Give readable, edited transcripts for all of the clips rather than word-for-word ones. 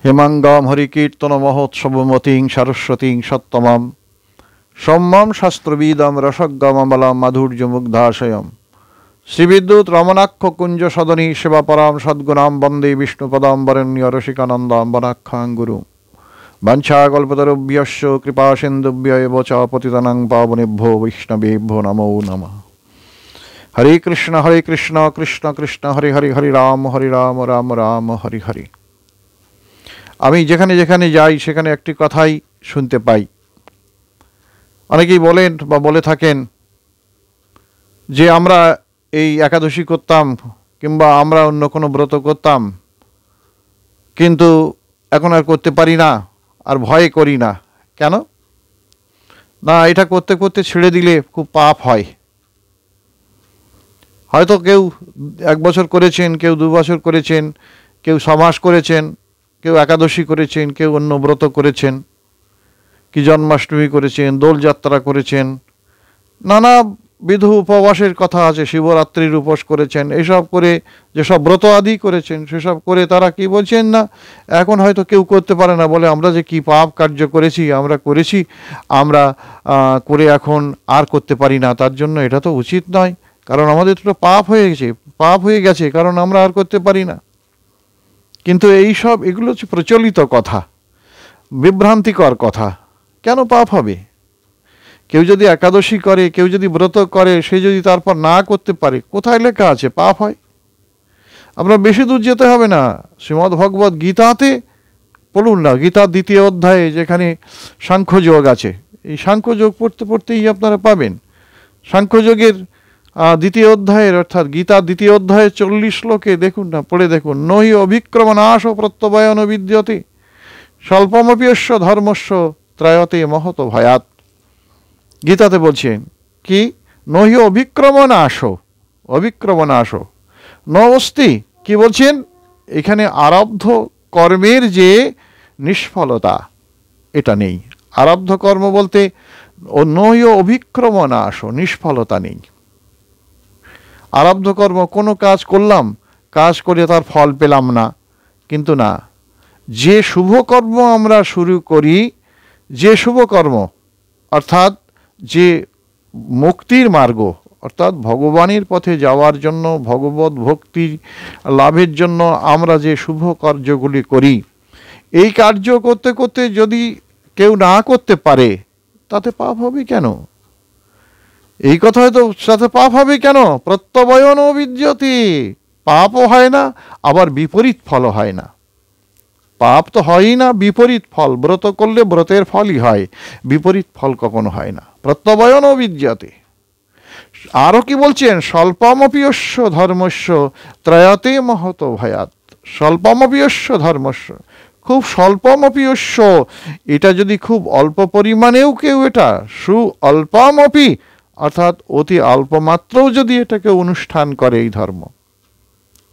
হেমাঙ্গম হরিকীর্তন মহোৎসবমতীং সরস্বতীং সত্তমম সম্যম শাস্ত্রবিদম রসজ্ঞমমলম মাধুর্যমুগ্ধাশয়ম শ্রীবিদ্যুৎ রমণাক্ষ কুঞ্জ সদনী সেবাপরাম সদ্গুণাম বন্দে বিষ্ণুপদাম বরেণ্য রসিকানন্দাম বনাক্ষাং গুরু বাঞ্ছাকল্পতরুভ্যশ্চ কৃপাসিন্ধুভ্য এব চ পতিতানাং পাবনেভ্যো বৈষ্ণবেভ্যো নমো নমঃ। হরে কৃষ্ণ কৃষ্ণ কৃষ্ণ হরে হরে হরে রাম রাম রাম হরে হরে। আমি যেখানে যেখানে যাই সেখানে একটি কথাই শুনতে পাই। অনেকেই বলেন বা বলে থাকেন যে আমরা এই একাদশী করতাম কিংবা আমরা অন্য কোনো ব্রত করতাম, কিন্তু এখন আর করতে পারি না, আর ভয় করি না। কেন না? এটা করতে করতে ছেড়ে দিলে খুব পাপ হয়। হয়তো কেউ 1 বছর করেছেন, কেউ 2 বছর করেছেন, কেউ 6 মাস করেছেন, কেউ একাদশী করেছেন, কেউ অন্য ব্রত করেছেন, কি জন্মাষ্টমী করেছেন, দোলযাত্রা করেছেন, নানাবিধ উপবাসের কথা আছে, শিবরাত্রির উপোস করেছেন। এইসব করে যেসব ব্রত আদি করেছেন সেসব করে তারা কি বলছেন না, এখন হয়তো কেউ করতে পারে না, বলে আমরা যে কি পাপ কার্য করেছি, আমরা করে এখন আর করতে পারি না, তার জন্য এটা তো উচিত নয়, কারণ আমাদের তো পাপ হয়ে গেছে, কারণ আমরা আর করতে পারি না। কিন্তু এগুলো হচ্ছে প্রচলিত কথা, বিভ্রান্তিকর কথা। কেন পাপ হবে? কেউ যদি একাদশী করে, কেউ যদি ব্রত করে, সে যদি তারপর না করতে পারে, কোথায় লেখা আছে পাপ হয়? আপনার বেশি দূর যেতে হবে না, শ্রীমদ্ ভগবদ্ গীতাতে পড়ুন না, গীতার 2য় অধ্যায়ে যেখানে সাংখ্যযোগ আছে, এই সাংখ্যযোগ পড়তে পড়তেই আপনারা পাবেন। সাংখ্যযোগের 2য় অধ্যায়ের অর্থাৎ গীতার 2য় অধ্যায়ে 40 শ্লোকে দেখুন না, পড়ে দেখুন। নহি অভিক্রম নাশ প্রত্যবয়ন বিদ্যতে স্বল্পমপ্যস্য ধর্মস্য ত্রয়তে মহত ভয়াত। গীতাতে বলছেন কি? নহি অভিক্রম নাশ ন অস্তি। কি বলছেন? এখানে আরব্ধ কর্মের যে নিষ্ফলতা, এটা নেই। আরব্ধ কর্ম বলতে নহি অভিক্রম নাশ, নিষ্ফলতা নেই। আরব্ধ কর্ম, কোনো কাজ করলাম, কাজ করে তার ফল পেলাম না, কিন্তু না, যে শুভ কর্ম আমরা শুরু করি, যে শুভ কর্ম অর্থাৎ যে মুক্তির মার্গ, অর্থাৎ ভগবানের পথে যাওয়ার জন্য, ভগবত ভক্তি লাভের জন্য আমরা যে শুভ কার্যগুলি করি, এই কার্য করতে করতে যদি কেউ না করতে পারে, তাতে পাপ হবে কেন? এই কথায় তো সাথে পাপ হবে কেন? প্রত্যবয়ন বিদ্যতে, পাপও হয় না, আবার বিপরীত ফলও হয় না। পাপ তো হয়ই না, বিপরীত ফল। ব্রত করলে ব্রতের ফলই হয়, বিপরীত ফল কখনো হয় না। প্রত্যবয়ন বিদ্যতে। আরও কি বলছেন? স্বল্পমপ্যস্য ধর্মস্য ত্রয়তে মহত ভয়াত। স্বল্পমপ্যস্য ধর্মস্য, খুব স্বল্পমপ্যস্য, এটা যদি খুব অল্প পরিমাণেও কেউ এটা অল্পমপি অর্থাৎ অতি অল্প মাত্রাও যদি এটাকে অনুষ্ঠান করে, এই ধর্ম,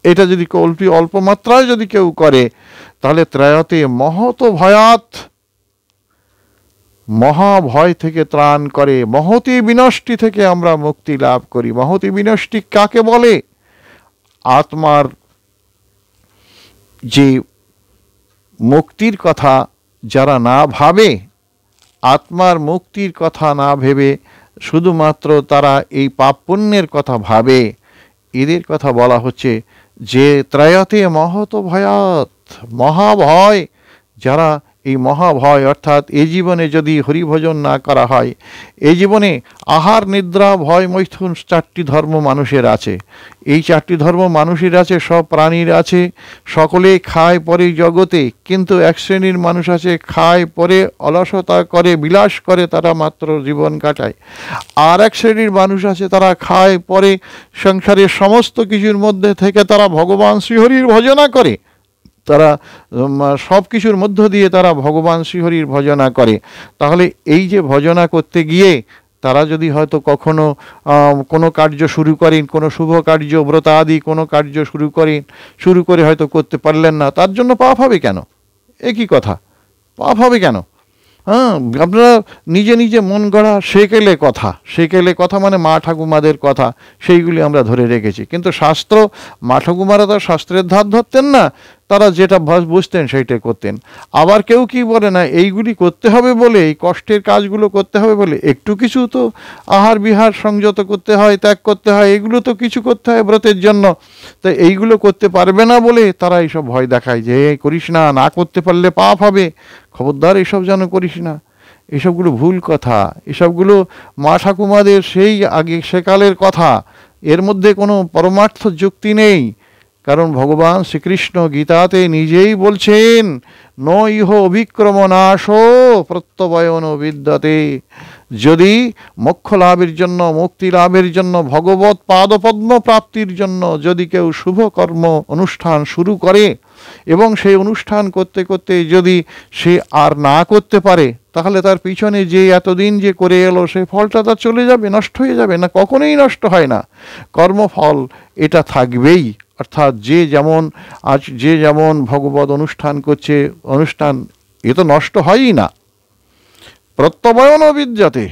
এটা যদি অল্প মাত্রায় যদি কেউ করে, তাহলে ত্রয়তে মহত ভয়াত, মহাভয় থেকে ত্রাণ করে, মহতি বিনষ্টি থেকে আমরা মুক্তি লাভ করি। মহতি বিনষ্টি কাকে বলে? আত্মার যে মুক্তির কথা যারা না ভাবে, আত্মার মুক্তির কথা না ভেবে শুধুমাত্র তারা এই পাপ পুণ্যের কথা ভাবে, এদের কথা বলা হচ্ছে যে ত্রয়তে মহত ভয়াত, মহাভয়। যারা এই মহাভয় অর্থাৎ এই জীবনে যদি হরিভজন না করা হয়, এই জীবনে আহার নিদ্রা ভয় মৈথুন 4টি ধর্ম মানুষের আছে। এই 4টি ধর্ম মানুষের আছে, সব প্রাণীর আছে, সকলে খায় পরে জগতে, কিন্তু এক শ্রেণীর মানুষ আছে খায় পরে অলসতা করে, বিলাস করে, তারা মাত্র জীবন কাটায়। আর এক শ্রেণীর মানুষ আছে তারা খায় পরে সংসারের সমস্ত কিছুর মধ্যে থেকে তারা ভগবান শ্রীহরির ভজনা করে, তারা সব কিছুর মধ্য দিয়ে তারা ভগবান শ্রীহরির ভজনা করে। তাহলে এই যে ভজনা করতে গিয়ে তারা যদি হয়তো কখনো কোনো কার্য শুরু করেন, কোনো শুভ কার্য ব্রত আদি কোনো কার্য শুরু করে হয়তো করতে পারলেন না, তার জন্য পাপ হবে কেন? একই কথা, পাপ হবে কেন? আপনারা নিজে নিজে মন গড়া সেকেলে কথা মানে মা ঠাকুমাদের কথা, সেইগুলি আমরা ধরে রেখেছি। কিন্তু শাস্ত্র, মা ঠাকুমারা তো শাস্ত্রের ধার ধরতেন না, তারা যেটা বুঝতেন সেইটাই করতেন। আবার কেউ কি বলে না, এইগুলি করতে হবে বলে, এই কষ্টের কাজগুলো করতে হবে বলে একটু কিছু তো আহার বিহার সংযত করতে হয়, ত্যাগ করতে হয়, এগুলো তো কিছু করতে হয় ব্রতের জন্য। তো এইগুলো করতে পারবে না বলে তারা এইসব ভয় দেখায় যে করিস না, না করতে পারলে পাপ হবে, খবরদার এসব যেন করিস না। এসবগুলো ভুল কথা, এসবগুলো মা ঠাকুমাদের সেই আগে সেকালের কথা, এর মধ্যে কোনো পরমার্থ যুক্তি নেই। কারণ ভগবান শ্রীকৃষ্ণ গীতাতে নিজেই বলছেন, ন ইহ অভিক্রম নাশ প্রত্যবয়ন বিদ্যতে। যদি মোক্ষ লাভের জন্য, মুক্তি লাভের জন্য, ভগবৎ পাদপদ্ম প্রাপ্তির জন্য যদি কেউ শুভ কর্ম অনুষ্ঠান শুরু করে এবং সেই অনুষ্ঠান করতে করতে যদি সে আর না করতে পারে, তাহলে তার পিছনে যে এতদিন যে করে এলো সেই ফলটা তার চলে যাবে, নষ্ট হয়ে যাবে না, কখনোই নষ্ট হয় না। কর্মফল এটা থাকবেই। অর্থাৎ যে যেমন ভগবত অনুষ্ঠান করছে, অনুষ্ঠান এ তো নষ্ট হয়ই না। প্রত্যবয়ন বিদ্যাতে,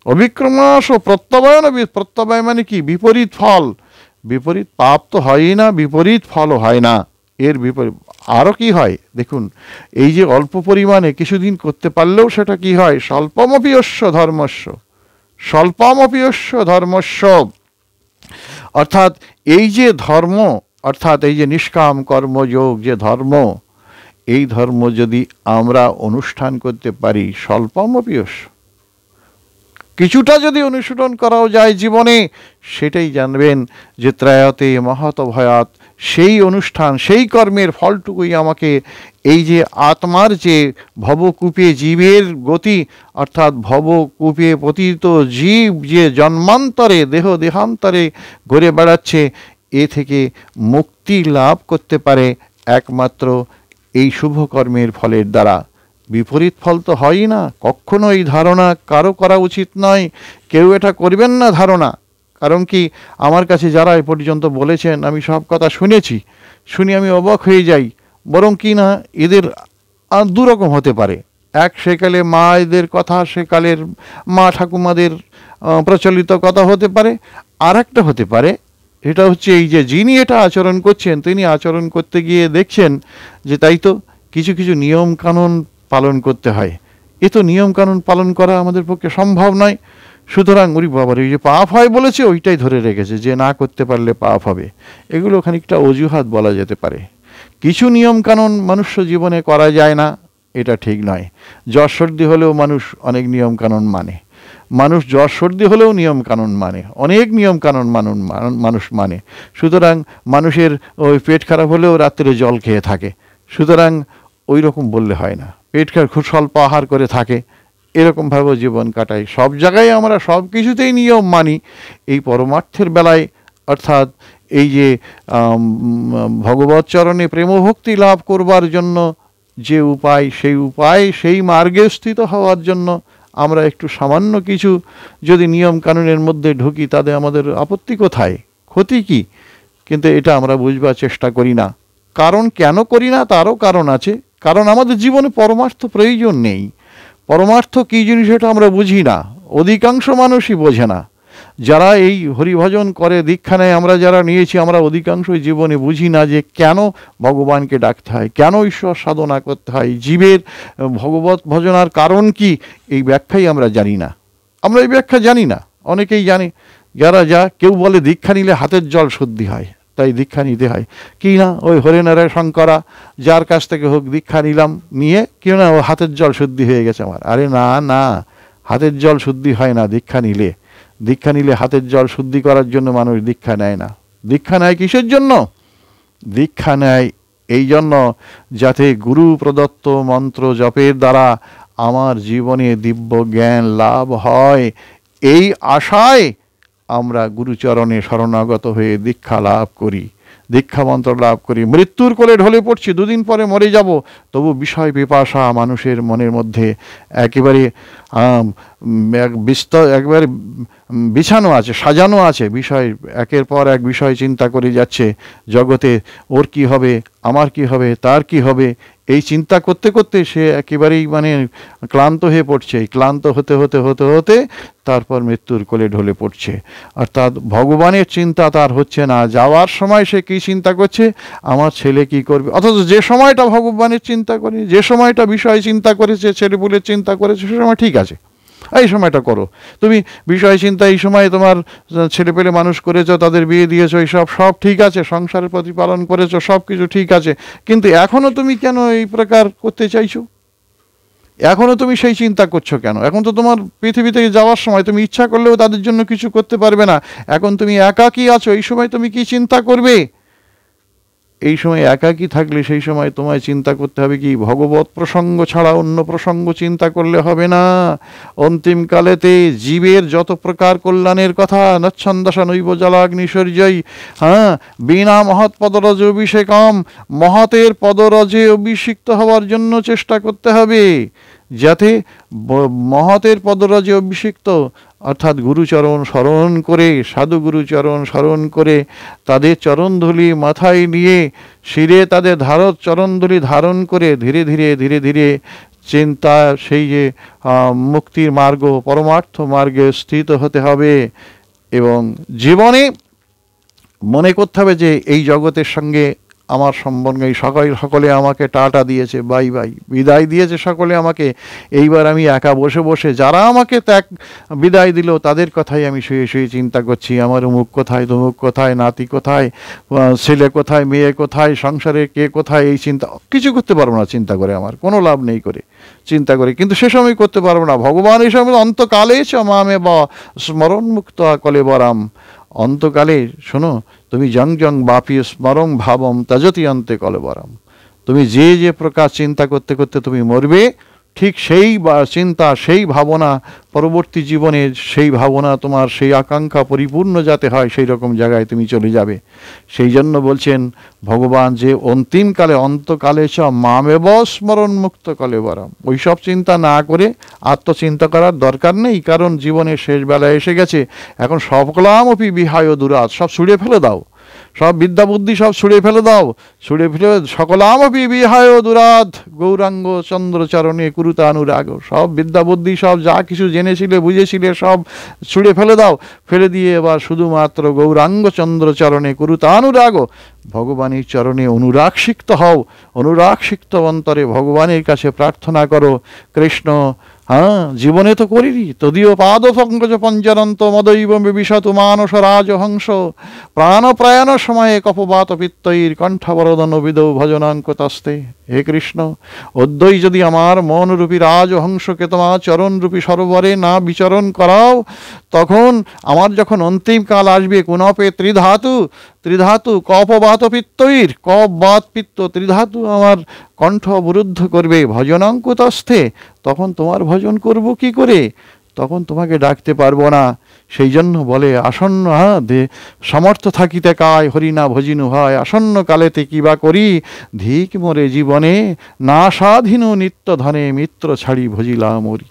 অভিক্রমাস প্রত্যবয়ন, প্রত্যবয় মানে কি? বিপরীত ফল। বিপরীত পাপ তো হয়ই না, বিপরীত ফলও হয় না। এর বিপরীত আরও কি হয় দেখুন, এই যে অল্প পরিমাণে কিছুদিন করতে পারলেও সেটা কি হয়? স্বল্পমপিয়স্য ধর্মস্য, স্বল্পমপিয়স্য ধর্মস্য। অর্থাৎ এই যে ধর্ম, অর্থাৎ এই যে নিষ্কাম কর্মযোগ যে ধর্ম, এই ধর্ম যদি আমরা অনুষ্ঠান করতে পারি স্বল্পমপিয়স্য, কিছুটা যদি অনুসরণ করাও যায় জীবনে, সেটাই জানবেন যে ত্রায়তে মহত ভয়াত, সেই অনুষ্ঠান সেই কর্মের ফলটুকুই আমাকে এই যে আত্মার যে ভবকূপে জীবের গতি, অর্থাৎ ভবকূপে পতিত জীব যে জন্মান্তরে দেহান্তরে ঘুরে বেড়াচ্ছে, এ থেকে মুক্তি লাভ করতে পারে একমাত্র এই শুভ কর্মের ফলের দ্বারা। বিপরীত ফল তো হয়ই না। কখনো এই ধারণা কারো করা উচিত নয়, কেউ এটা করবেন না ধারণা। কারণ কি, আমার কাছে যারা এ পর্যন্ত বলেছেন, আমি সব কথা শুনি আমি অবাক হয়ে যাই। বরং কি না, এদের দুরকম হতে পারে। এক সেকালে মায়েদের কথা, সেকালের মা ঠাকুমাদের প্রচলিত কথা হতে পারে। আর একটা হতে পারে, এটা হচ্ছে এই যে যিনি এটা আচরণ করছেন, তিনি আচরণ করতে গিয়ে দেখছেন যে তাই তো কিছু কিছু নিয়ম কানুন পালন করতে হয়। এ তো নিয়ম কানুন পালন করা আমাদের পক্ষে সম্ভব নয়। সুতরাং ওরি বাবার, ওই যে পাপ হয় বলেছে ওইটাই ধরে রেখেছে, যে না করতে পারলে পাপ হবে। এগুলো খানিকটা অজুহাত বলা যেতে পারে। কিছু নিয়ম কানুন মনুষ্য জীবনে করা যায় না, এটা ঠিক নয়। জ্বর সর্দি হলেও মানুষ অনেক নিয়ম কানুন মানে, মানুষ জ্বর সর্দি হলেও নিয়ম কানুন মানে, অনেক নিয়ম কানুন মানুষ মানে। সুতরাং মানুষের ওই পেট খারাপ হলেও রাত্রে জল খেয়ে থাকে। সুতরাং ওই রকম বললে হয় না। পেট খারাপ খুব স্বল্প আহার করে থাকে, এরকমভাবেও জীবন কাটাই। সব জায়গায় আমরা সব কিছুতেই নিয়ম মানি। এই পরমার্থের বেলায়, অর্থাৎ এই যে ভগবৎ চরণে প্রেমভক্তি লাভ করবার জন্য যে উপায়, সেই মার্গে স্থিত হওয়ার জন্য আমরা একটু সামান্য কিছু যদি নিয়ম কানুনের মধ্যে ঢুকি, তাতে আমাদের আপত্তি কোথায়, ক্ষতি কি? কিন্তু এটা আমরা বুঝবার চেষ্টা করি না। কারণ কেন করি না তারও কারণ আছে। কারণ আমাদের জীবনে পরমার্থ প্রয়োজন নেই। পরমার্থ কী জিনিস এটা আমরা বুঝি না, অধিকাংশ মানুষই বোঝে না। যারা এই হরিভজন করে দীক্ষা নেয়, আমরা যারা নিয়েছি, আমরা অধিকাংশই জীবনে বুঝি না যে কেন ভগবানকে ডাকতে হয়, কেন ঈশ্বর সাধনা করতে হয়, জীবের ভগবত ভজনার কারণ কি, এই ব্যাখ্যাই আমরা জানি না। আমরা এই ব্যাখ্যা জানি না। অনেকেই জানে, কেউ বলে দীক্ষা নিলে হাতের জল শুদ্ধি হয়, তাই দীক্ষা নিতে হয়। কি না, ওই হরিনারায়ণ শঙ্করা যার কাছ থেকে হোক দীক্ষা নিলাম, নিয়ে কেউ না ও হাতের জল শুদ্ধি হয়ে গেছে আমার। আরে না, হাতের জল শুদ্ধি হয় না দীক্ষা নিলে। দীক্ষা নিলে হাতের জল শুদ্ধি করার জন্য মানুষ দীক্ষা নেয় না। দীক্ষা নেয় কিসের জন্য? দীক্ষা নেয় এই জন্য যাতে গুরু প্রদত্ত মন্ত্র জপের দ্বারা আমার জীবনে দিব্য জ্ঞান লাভ হয়। এই আশায় আমরা গুরুচরণে শরণাগত হয়ে দীক্ষা লাভ করি, দীক্ষা মন্ত্র লাভ করি। মৃত্যুর কোলে ঢলে পড়ছি, দুদিন পরে মরে যাব, তবু বিষয় পিপাসা মানুষের মনের মধ্যে একেবারে একবারে বিছানো আছে, সাজানো আছে। বিষয় একের পর এক বিষয় চিন্তা করে যাচ্ছে জগতে, ওর কি হবে, আমার কি হবে, তার কি হবে, এই চিন্তা করতে করতে সে একেবারেই মানে ক্লান্ত হয়ে পড়ছে। ক্লান্ত হতে হতে হতে হতে তারপর মৃত্যুর কোলে ঢলে পড়ছে। অর্থাৎ ভগবানের চিন্তা তার হচ্ছে না। যাওয়ার সময় সে কী চিন্তা করছে, আমার ছেলে কি করবে। অথচ যে সময়টা ভগবানের চিন্তা করে, যে সময়টা বিষয় চিন্তা করেছে, ছেলেপুলের চিন্তা করেছে, সে সময় ঠিক আছে, এই সময়টা করো। তুমি বিষয় চিন্তা এই সময় তোমার ছেলে পেলে মানুষ করেছো, তাদের বিয়ে দিয়েছো, এইসব সব ঠিক আছে, সংসারের প্রতিপালন করেছো, সব কিছু ঠিক আছে, কিন্তু এখনও তুমি কেন এই প্রকার করতে চাইছো? এখনও তুমি সেই চিন্তা করছো কেন? এখন তো তোমার পৃথিবী থেকে যাওয়ার সময়, তুমি ইচ্ছা করলেও তাদের জন্য কিছু করতে পারবে না। এখন তুমি একাকী আছো, এই সময় তুমি কি চিন্তা করবে? এই সময় একাকী থাকলে সেই সময় তোমায় চিন্তা করতে হবে কি, ভগবত প্রসঙ্গ ছাড়া অন্য প্রসঙ্গ চিন্তা করলে হবে না। অন্তিমকালেতে জীবের যত প্রকার কল্যাণের কথা, নচ্ছন্দসা নৈব জলাগ্নিশর্যই, বিনা মহৎ পদরজে অভিষেকম, মহতের পদরজে অভিষিক্ত হওয়ার জন্য চেষ্টা করতে হবে, যাতে মহতের পদরজে অভিষিক্ত অর্থাৎ গুরুচরণ স্মরণ করে, সাধু গুরুচরণ স্মরণ করে, তাদের চরণধূলি মাথায় নিয়ে শিরে তাদের চরণধূলি ধারণ করে ধীরে ধীরে ধীরে ধীরে চিন্তা সেই যে মুক্তির মার্গ, পরমার্থ মার্গে স্থিত হতে হবে। এবং জীবনে মনে করতে হবে যে এই জগতের সঙ্গে আমার সম্পর্ক, এই সকলে আমাকে টাটা দিয়েছে, বাই বাই, বিদায় দিয়েছে সকলে আমাকে। এইবার আমি একা বসে বসে যারা আমাকে ত্যাগ বিদায় দিল তাদের কথাই আমি শুয়ে শুয়ে চিন্তা করছি। আমার অমুক কোথায়, তমুক কোথায়, নাতি কোথায়, ছেলে কোথায়, মেয়ে কোথায়, সংসারে কে কোথায়, এই চিন্তা কিছু করতে পারবো না। চিন্তা করে আমার কোনো লাভ নেই করে চিন্তা করে, কিন্তু সে সময় করতে পারবো না। ভগবান এই সময় অন্তকালে চ মামে বা স্মরণ মুক্ত কলেবরাম, অন্তকালে শোনো, তুমি জং জং বাপি স্মরং ভাবম তজতি অন্তে কলেবরাম, তুমি যে যে প্রকার চিন্তা করতে করতে তুমি মরবে, ঠিক সেই চিন্তা, সেই ভাবনা পরবর্তী জীবনে, সেই ভাবনা তোমার, সেই আকাঙ্ক্ষা পরিপূর্ণ যাতে হয়, সেই রকম জায়গায় তুমি চলে যাবে। সেই জন্য বলছেন ভগবান যে অন্তিমকালে, অন্তকালে চ মামেব স্মরণ মুক্ত কলেবরাম, ওইসব চিন্তা না করে আত্মচিন্তা করার দরকার নেই, কারণ জীবনের শেষ বেলায় এসে গেছে। এখন সকলামপি বিহায় দুরাত, সব ছুঁড়ে ফেলে দাও, সব বিদ্যা বুদ্ধি সব ছুঁড়ে ফেলে দাও, ছুঁড়ে ফেলে সকলামপি বিহায় দুরাত গৌরাঙ্গ চন্দ্রচরণে কুরুতানুরাগ, সব বিদ্যা বুদ্ধি সব যা কিছু জেনেছিলে বুঝেছিলে সব ছুঁড়ে ফেলে দাও। ফেলে দিয়ে এবার শুধুমাত্র গৌরাঙ্গ চন্দ্রচরণে কুরুতানুরাগ, ভগবানের চরণে অনুরাগসিক্ত হও। অনুরাগসিক্ত অন্তরে ভগবানের কাছে প্রার্থনা করো, কৃষ্ণ জীবনে তো করিনি, তদীয় পাদ পঙ্কজ পঞ্জরন্ত মদৈব বিবিশত মানস রাজহংস, প্রাণ প্রয়াণ সময়ে কপবাত পিত্তৈর কণ্ঠবরদন বিদৌ ভজনাঙ্ক তস্তে। হে কৃষ্ণ, অদ্বৈ যদি আমার মনরূপী রাজহংসকে তোমার চরণরূপী সরোবরে না বিচরণ করাও, তখন আমার যখন অন্তিমকাল আসবে, কোনপে ত্রিধাতু কপবাত পিত্তৈর, কপ বাত পিত্ত ত্রিধাতু আমার কণ্ঠ অবরুদ্ধ করবে, ভজনাঙ্ক তস্থে, তখন তোমার ভজন করব কি করে? তখন তোমাকে ডাকতে পারবো না। সেই জন্য বলে আসন্ন সমর্থ থাকিতে কায় হরিনা ভজিনু হয়, আসন্ন কালেতে কিবা করি ধিক মোরে জীবনে, না স্বাধীন নিত্য ধনে মিত্র ছাড়ি ভজিলা মরি।